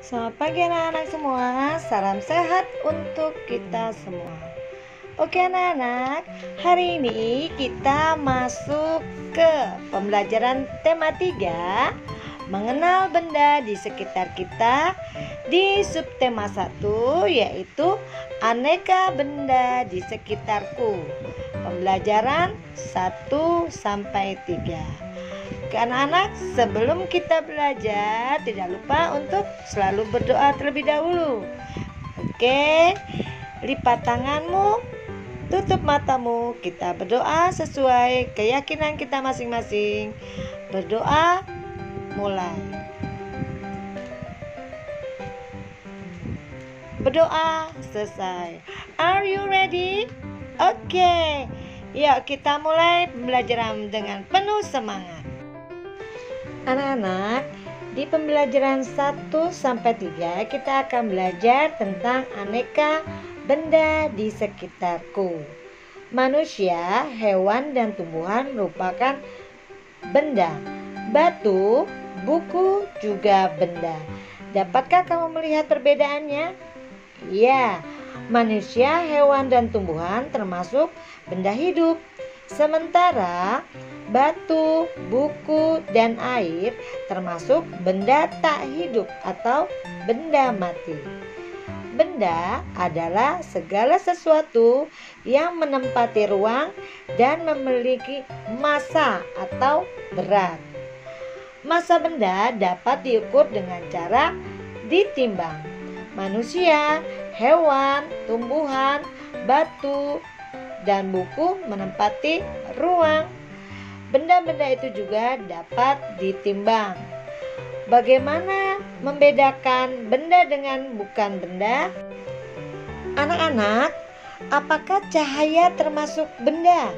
Selamat pagi anak-anak semua, salam sehat untuk kita semua. Oke anak-anak, hari ini kita masuk ke pembelajaran tema 3, mengenal benda di sekitar kita, di subtema 1 yaitu aneka benda di sekitarku. Pembelajaran 1 sampai 3. Oke anak-anak, sebelum kita belajar tidak lupa untuk selalu berdoa terlebih dahulu. Oke, lipat tanganmu, tutup matamu, kita berdoa sesuai keyakinan kita masing-masing. Berdoa, mulai. Berdoa, selesai. Are you ready? Oke, yuk kita mulai pembelajaran dengan penuh semangat. Anak-anak, di pembelajaran 1 sampai 3 kita akan belajar tentang aneka benda di sekitarku. Manusia, hewan, dan tumbuhan merupakan benda. Batu, buku juga benda. Dapatkah kamu melihat perbedaannya? Ya, manusia, hewan, dan tumbuhan termasuk benda hidup. Sementara batu, buku, dan air termasuk benda tak hidup atau benda mati. Benda adalah segala sesuatu yang menempati ruang dan memiliki massa atau berat. Massa benda dapat diukur dengan cara ditimbang. Manusia, hewan, tumbuhan, batu, dan buku menempati ruang. Benda-benda itu juga dapat ditimbang. Bagaimana membedakan benda dengan bukan benda? Anak-anak, apakah cahaya termasuk benda?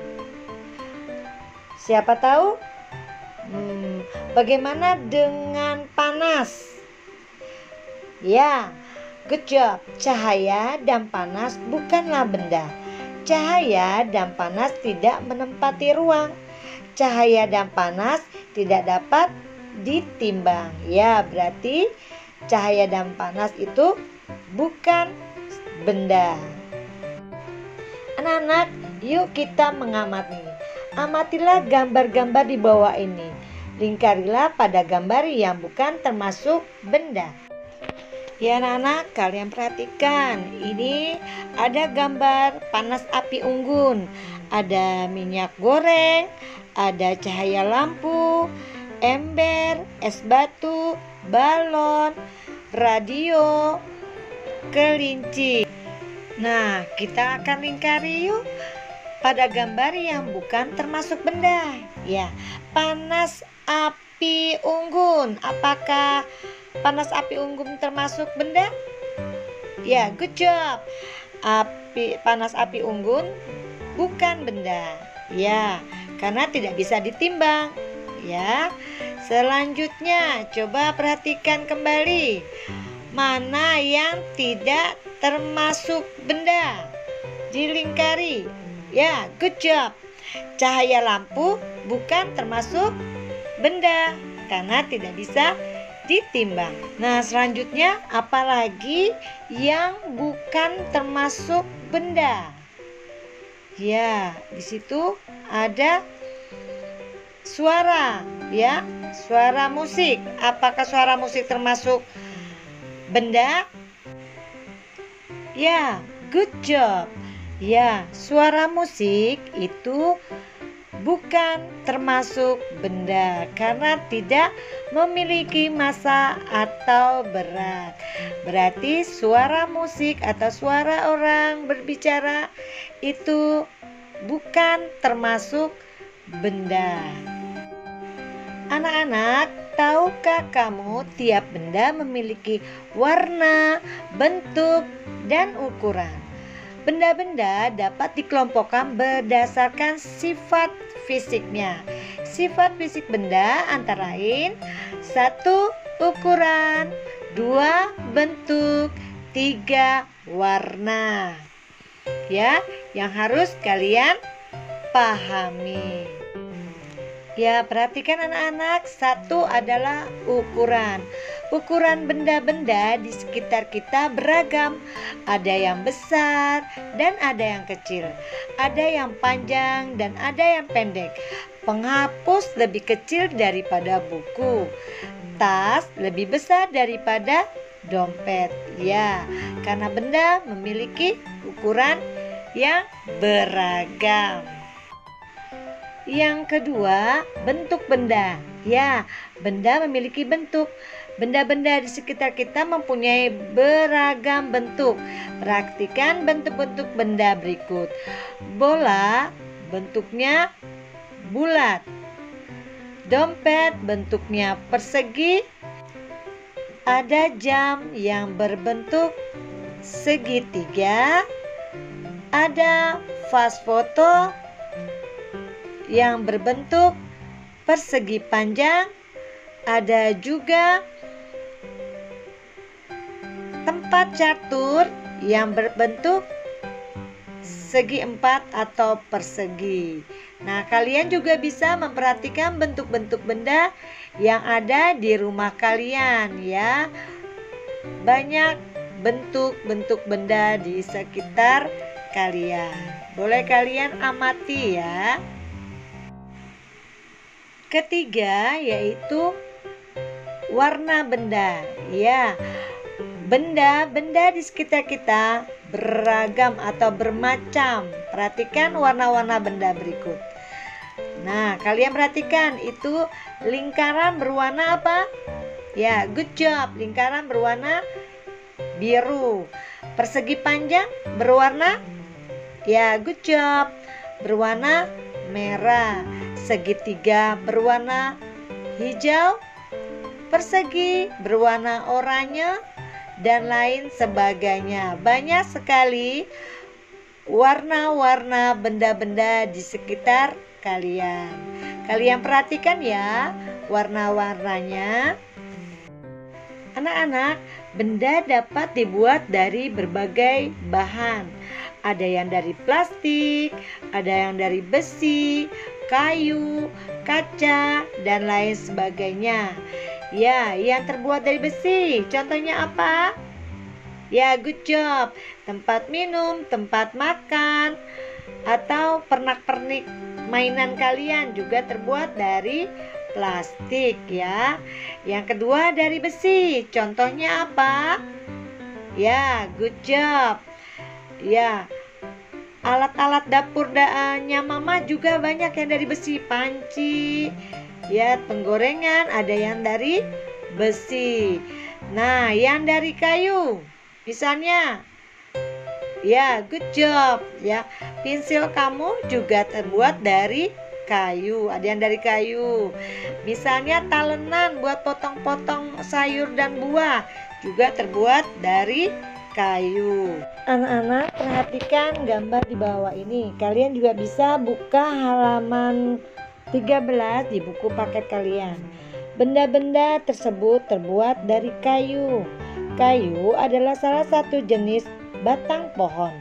Siapa tahu? Bagaimana dengan panas? Ya, good job. Cahaya dan panas bukanlah benda. Cahaya dan panas tidak menempati ruang. Cahaya dan panas tidak dapat ditimbang. Ya, berarti cahaya dan panas itu bukan benda. Anak-anak, yuk kita mengamati. Amatilah gambar-gambar di bawah ini. Lingkarilah pada gambar yang bukan termasuk benda. Ya anak-anak, kalian perhatikan. Ini ada gambar panas api unggun. Ada minyak goreng, ada cahaya lampu, ember, es batu, balon, radio, kelinci. Nah, kita akan lingkari yuk pada gambar yang bukan termasuk benda. Ya, panas api unggun. Apakah panas api unggun termasuk benda? Ya, good job. Panas api unggun bukan benda. Ya, karena tidak bisa ditimbang. Ya. Selanjutnya, coba perhatikan kembali. Mana yang tidak termasuk benda? Dilingkari. Ya, good job. Cahaya lampu bukan termasuk benda karena tidak bisa ditimbang. Nah, selanjutnya apalagi yang bukan termasuk benda? Ya, di situ ada suara, ya, suara musik. Apakah suara musik termasuk benda? Ya, good job. Ya, suara musik itu bukan termasuk benda karena tidak memiliki massa atau berat. Berarti suara musik atau suara orang berbicara itu bukan termasuk benda. Anak-anak, tahukah kamu tiap benda memiliki warna, bentuk, dan ukuran? Benda-benda dapat dikelompokkan berdasarkan sifat fisiknya. Sifat fisik benda antara lain 1. Ukuran, 2. Bentuk, 3. Warna. Ya, yang harus kalian pahami. Ya, perhatikan anak-anak, satu adalah ukuran. Ukuran benda-benda di sekitar kita beragam. Ada yang besar dan ada yang kecil. Ada yang panjang dan ada yang pendek. Penghapus lebih kecil daripada buku. Tas lebih besar daripada dompet. Ya, karena benda memiliki ukuran yang beragam. Yang kedua, bentuk benda. Ya, benda memiliki bentuk. Benda-benda di sekitar kita mempunyai beragam bentuk. Perhatikan bentuk-bentuk benda berikut. Bola bentuknya bulat. Dompet bentuknya persegi. Ada jam yang berbentuk segitiga. Ada vas foto yang berbentuk persegi panjang. Ada juga tempat catur yang berbentuk segi empat atau persegi. Nah, kalian juga bisa memperhatikan bentuk-bentuk benda yang ada di rumah kalian ya. Banyak bentuk-bentuk benda di sekitar kalian. Boleh kalian amati ya. Ketiga yaitu warna benda. Ya, benda-benda di sekitar kita beragam atau bermacam. Perhatikan warna-warna benda berikut. Nah, kalian perhatikan itu lingkaran berwarna apa? Ya, good job. Lingkaran berwarna biru. Persegi panjang berwarna, ya, good job, berwarna merah. Segitiga berwarna hijau, persegi berwarna oranye, dan lain sebagainya. Banyak sekali warna-warna benda-benda di sekitar kalian. Kalian perhatikan ya warna-warnanya. Anak-anak, benda dapat dibuat dari berbagai bahan. Ada yang dari plastik, ada yang dari besi, kayu, kaca, dan lain sebagainya. Ya, yang terbuat dari besi, contohnya apa? Ya, good job. Tempat minum, tempat makan, atau pernak-pernik mainan kalian juga terbuat dari plastik ya. Yang kedua dari besi, contohnya apa? Ya, good job. Ya, alat-alat dapurnya mama juga banyak yang dari besi. Panci, ya, penggorengan ada yang dari besi. Nah, yang dari kayu, misalnya, ya, good job. Ya, pensil kamu juga terbuat dari kayu. Ada yang dari kayu. Misalnya talenan buat potong-potong sayur dan buah juga terbuat dari kayu. Anak-anak, perhatikan gambar di bawah ini. Kalian juga bisa buka halaman 13 di buku paket kalian. Benda-benda tersebut terbuat dari kayu. Kayu adalah salah satu jenis batang pohon.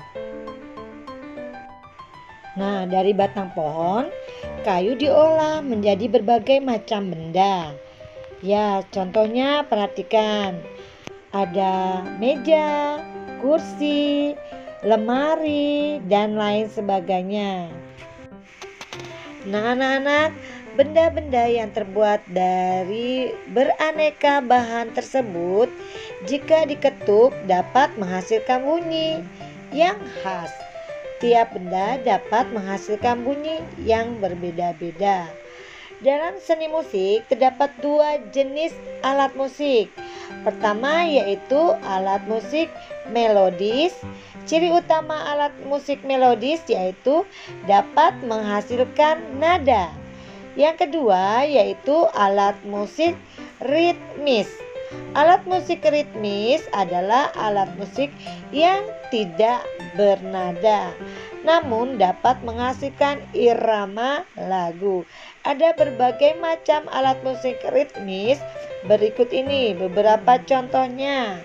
Nah, dari batang pohon, kayu diolah menjadi berbagai macam benda. Ya, contohnya perhatikan. Ada meja, kursi, lemari, dan lain sebagainya. Nah, anak-anak, benda-benda yang terbuat dari beraneka bahan tersebut jika diketuk dapat menghasilkan bunyi yang khas. Tiap benda dapat menghasilkan bunyi yang berbeda-beda. Dalam seni musik terdapat dua jenis alat musik. Pertama yaitu alat musik melodis. Ciri utama alat musik melodis yaitu dapat menghasilkan nada. Yang kedua yaitu alat musik ritmis. Alat musik ritmis adalah alat musik yang tidak bernada, namun dapat menghasilkan irama lagu. Ada berbagai macam alat musik ritmis. Berikut ini beberapa contohnya.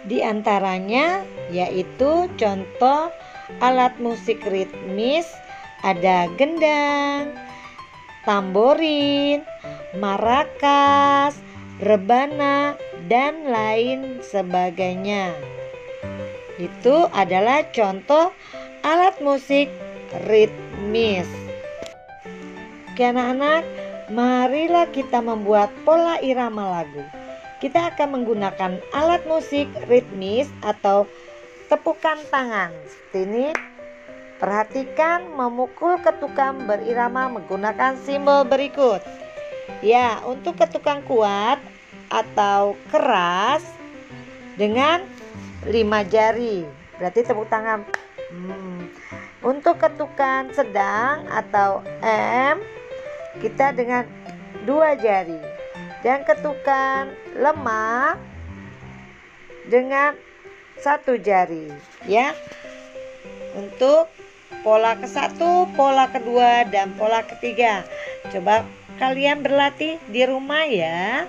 Di antaranya yaitu contoh alat musik ritmis ada gendang, tamborin, marakas, rebana, dan lain sebagainya. Itu adalah contoh alat musik ritmis. Oke anak-anak, marilah kita membuat pola irama lagu. Kita akan menggunakan alat musik ritmis atau tepukan tangan. Seperti ini. Perhatikan memukul ketukan berirama menggunakan simbol berikut. Ya, untuk ketukan kuat atau keras dengan 5 jari. Berarti tepuk tangan. Untuk ketukan sedang atau M, kita dengan 2 jari. Dan ketukan lemah dengan 1 jari. Ya. Untuk pola ke-1, pola kedua, dan pola ketiga. Coba kalian berlatih di rumah ya.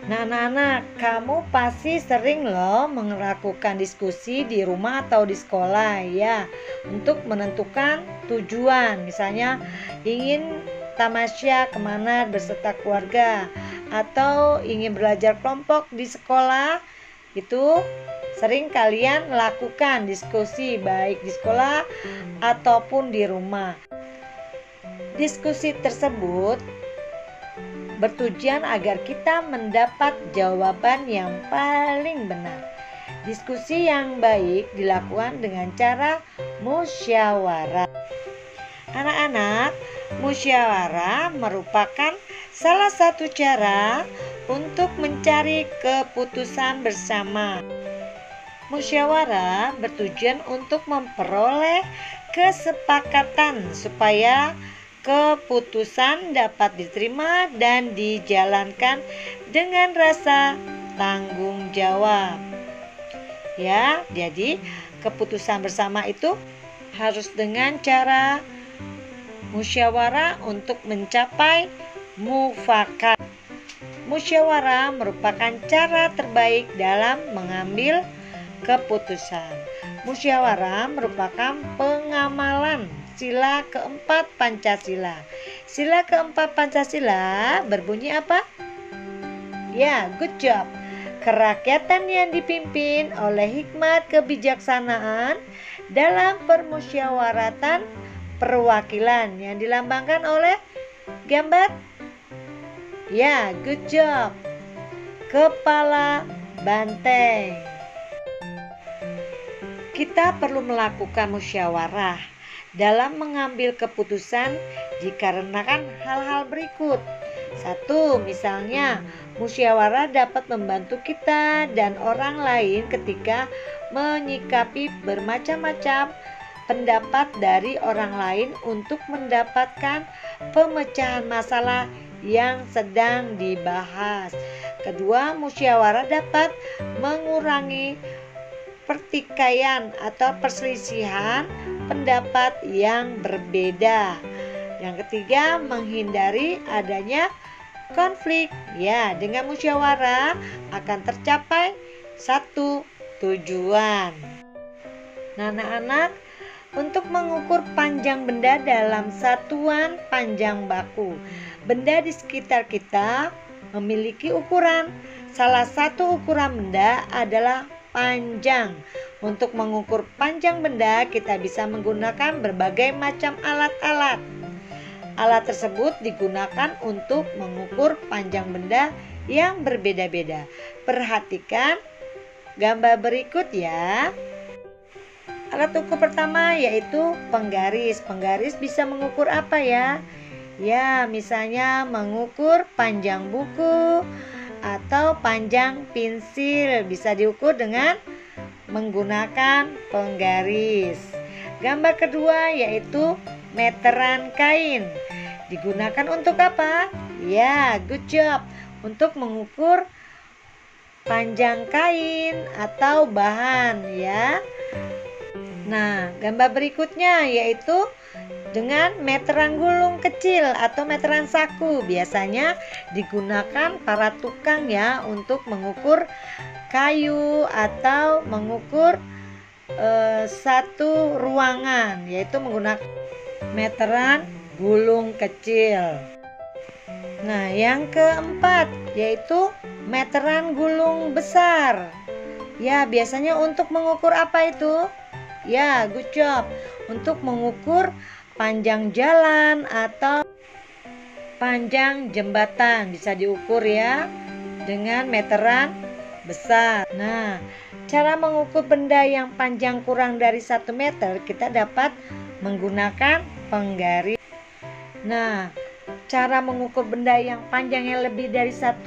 Nah anak-anak, kamu pasti sering loh melakukan diskusi di rumah atau di sekolah ya, untuk menentukan tujuan. Misalnya ingin tamasya kemana beserta keluarga, atau ingin belajar kelompok di sekolah. Itu sering kalian lakukan diskusi baik di sekolah ataupun di rumah. Diskusi tersebut bertujuan agar kita mendapat jawaban yang paling benar. Diskusi yang baik dilakukan dengan cara musyawarah. Anak-anak, musyawarah merupakan salah satu cara untuk mencari keputusan bersama. Musyawarah bertujuan untuk memperoleh kesepakatan supaya keputusan dapat diterima dan dijalankan dengan rasa tanggung jawab. Ya, jadi keputusan bersama itu harus dengan cara musyawarah untuk mencapai mufakat. Musyawarah merupakan cara terbaik dalam mengambil keputusan. Musyawarah merupakan pengamalan sila keempat Pancasila. Sila keempat Pancasila berbunyi apa? Ya, good job. Kerakyatan yang dipimpin oleh hikmat kebijaksanaan dalam permusyawaratan perwakilan yang dilambangkan oleh gambar. Ya, good job. Kepala banteng. Kita perlu melakukan musyawarah dalam mengambil keputusan dikarenakan hal-hal berikut. 1. Misalnya, musyawarah dapat membantu kita dan orang lain ketika menyikapi bermacam-macam pendapat dari orang lain untuk mendapatkan pemecahan masalah yang sedang dibahas. 2. Musyawarah dapat mengurangi pertikaian atau perselisihan pendapat yang berbeda. Yang 3, menghindari adanya konflik. Ya, dengan musyawarah akan tercapai satu tujuan. Nah, anak-anak, untuk mengukur panjang benda dalam satuan panjang baku, benda di sekitar kita memiliki ukuran. Salah satu ukuran benda adalah panjang. Untuk mengukur panjang benda, kita bisa menggunakan berbagai macam alat-alat. Alat tersebut digunakan untuk mengukur panjang benda yang berbeda-beda. Perhatikan gambar berikut ya. Alat ukur pertama yaitu penggaris. Penggaris bisa mengukur apa ya? Ya, misalnya mengukur panjang buku atau panjang pensil, bisa diukur dengan menggunakan penggaris. Gambar kedua yaitu meteran kain. Digunakan untuk apa? Ya, good job. Untuk mengukur panjang kain atau bahan ya. Nah, gambar berikutnya yaitu dengan meteran gulung kecil atau meteran saku. Biasanya digunakan para tukang ya untuk mengukur kayu atau mengukur satu ruangan, yaitu menggunakan meteran gulung kecil. Nah, yang keempat yaitu meteran gulung besar. Ya, biasanya untuk mengukur apa itu? Ya, good job. Untuk mengukur panjang jalan atau panjang jembatan bisa diukur ya dengan meteran besar. Nah, cara mengukur benda yang panjang kurang dari 1 meter kita dapat menggunakan penggaris. Nah, cara mengukur benda yang panjangnya lebih dari 1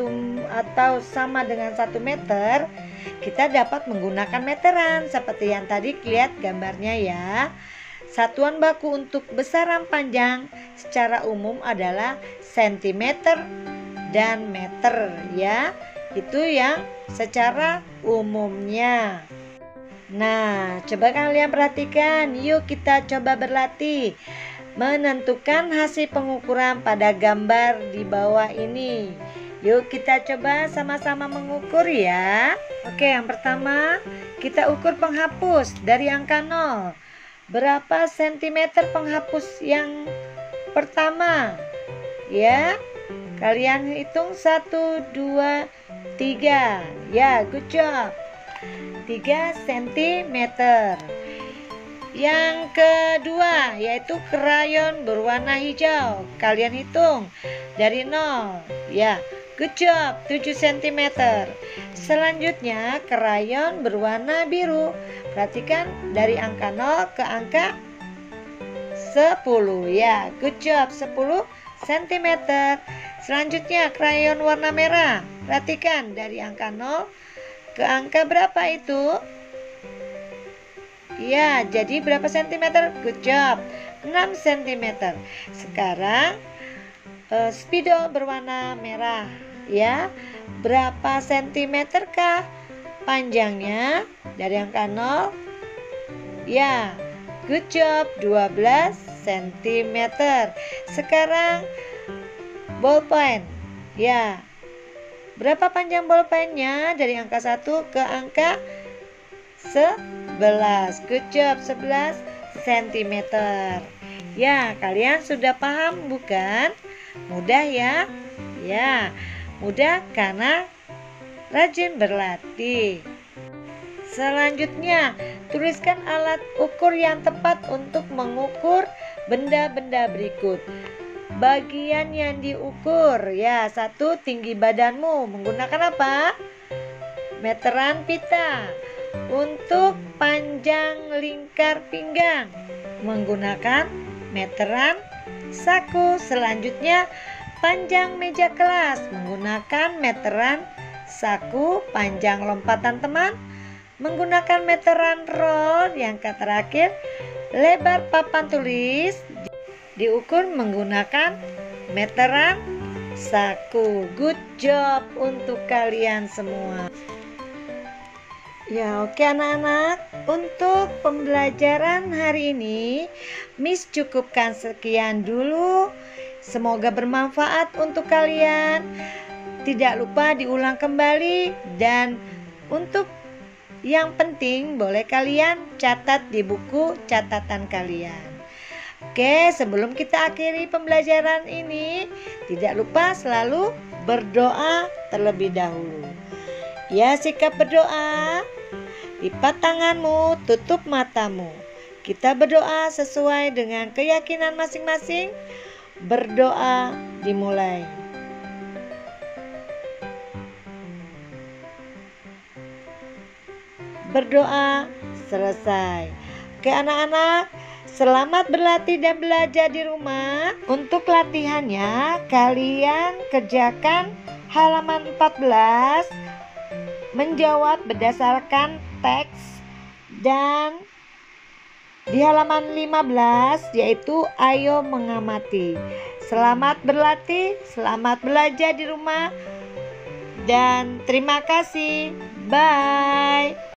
atau sama dengan 1 meter kita dapat menggunakan meteran seperti yang tadi lihat gambarnya ya. Satuan baku untuk besaran panjang secara umum adalah sentimeter dan meter ya. Itu yang secara umumnya. Nah, coba kalian perhatikan. Yuk kita coba berlatih menentukan hasil pengukuran pada gambar di bawah ini. Yuk kita coba sama-sama mengukur ya. Oke, yang pertama kita ukur penghapus dari angka 0. Berapa sentimeter penghapus yang pertama? Ya, kalian hitung 1, 2, 3. Ya, good job. 3 cm. Yang kedua yaitu krayon berwarna hijau. Kalian hitung dari 0. Ya, good job, 7 cm. Selanjutnya krayon berwarna biru. Perhatikan dari angka 0 ke angka 10. Ya, good job, 10 cm. Selanjutnya krayon warna merah. Perhatikan dari angka 0 ke angka berapa itu? Ya, jadi berapa sentimeter? Good job, 6 cm. Sekarang spidol berwarna merah. Ya, berapa sentimeter kah panjangnya dari angka 0? Ya, good job, 12 cm. Sekarang ballpoint. Ya, berapa panjang ballpointnya dari angka 1 ke angka 11? Good job, 11 cm. Ya, kalian sudah paham bukan? Mudah ya? Ya, mudah karena rajin berlatih. Selanjutnya, tuliskan alat ukur yang tepat untuk mengukur benda-benda berikut. Bagian yang diukur, ya, 1, tinggi badanmu. Menggunakan apa? Meteran pita. Untuk panjang lingkar pinggang menggunakan meteran saku. Selanjutnya panjang meja kelas menggunakan meteran saku. Panjang lompatan teman menggunakan meteran roll. Yang terakhir lebar papan tulis diukur menggunakan meteran saku. Good job untuk kalian semua. Ya, oke anak-anak, untuk pembelajaran hari ini Miss cukupkan sekian dulu. Semoga bermanfaat untuk kalian. Tidak lupa diulang kembali, dan untuk yang penting boleh kalian catat di buku catatan kalian. Oke, sebelum kita akhiri pembelajaran ini, tidak lupa selalu berdoa terlebih dahulu. Ya, sikap berdoa. Lipat tanganmu, tutup matamu. Kita berdoa sesuai dengan keyakinan masing-masing. Berdoa dimulai. Berdoa selesai. Oke anak-anak, selamat berlatih dan belajar di rumah. Untuk latihannya, kalian kerjakan halaman 14. Menjawab berdasarkan teks, dan di halaman 15 yaitu ayo mengamati. Selamat berlatih, selamat belajar di rumah, dan terima kasih. Bye.